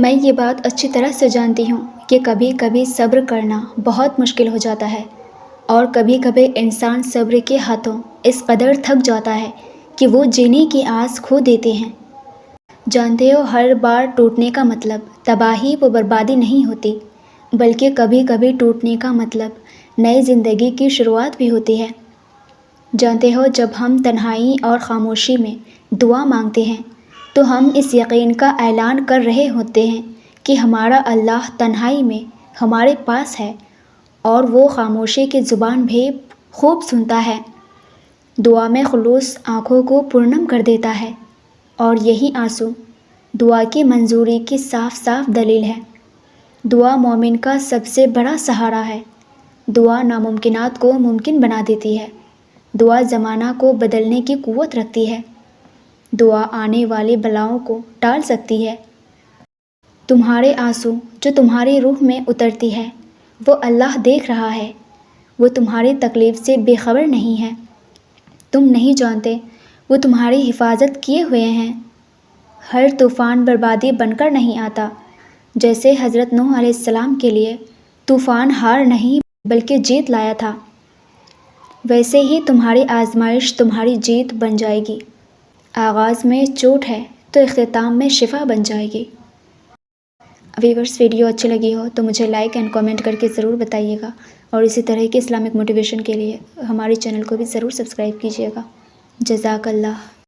میں یہ بات اچھی طرح سے جانتی ہوں کہ کبھی کبھی صبر کرنا بہت مشکل ہو جاتا ہے، اور کبھی کبھی انسان صبر کے ہاتھوں اس قدر تھک جاتا ہے کہ وہ جینے کی آس کھو دیتے ہیں۔ جانتے ہو، ہر بار ٹوٹنے کا مطلب تباہی و بربادی نہیں ہوتی، بلکہ کبھی کبھی ٹوٹنے کا مطلب نئی زندگی کی شروعات بھی ہوتی ہے۔ جانتے ہو، جب ہم تنہائی اور خاموشی میں دعا مانگتے ہیں تو ہم اس یقین کا اعلان کر رہے ہوتے ہیں کہ ہمارا اللہ تنہائی میں ہمارے پاس ہے، اور وہ خاموشی کی زبان بھی خوب سنتا ہے۔ دعا میں خلوص آنکھوں کو پرنم کر دیتا ہے، اور یہی آنسو دعا کی منظوری کی صاف صاف دلیل ہے۔ دعا مومن کا سب سے بڑا سہارا ہے۔ دعا ناممکنات کو ممکن بنا دیتی ہے۔ دعا زمانہ کو بدلنے کی قوت رکھتی ہے۔ دعا آنے والی بلاؤں کو ٹال سکتی ہے۔ تمہارے آنسو جو تمہاری روح میں اترتی ہے، وہ اللہ دیکھ رہا ہے۔ وہ تمہاری تکلیف سے بے خبر نہیں ہے۔ تم نہیں جانتے، وہ تمہاری حفاظت کیے ہوئے ہیں۔ ہر طوفان بربادی بن کر نہیں آتا۔ جیسے حضرت نوح علیہ السلام کے لیے طوفان ہار نہیں بلکہ جیت لایا تھا، ویسے ہی تمہاری آزمائش تمہاری جیت بن جائے گی۔ آغاز میں چوٹ ہے تو اختتام میں شفا بن جائے گی۔ ویورز، ویڈیو اچھی لگی ہو تو مجھے لائک اینڈ کامنٹ کر کے ضرور بتائیے گا، اور اسی طرح کے اسلامک موٹیویشن کے لیے ہمارے چینل کو بھی ضرور سبسکرائب کیجیے گا۔ جزاک اللہ۔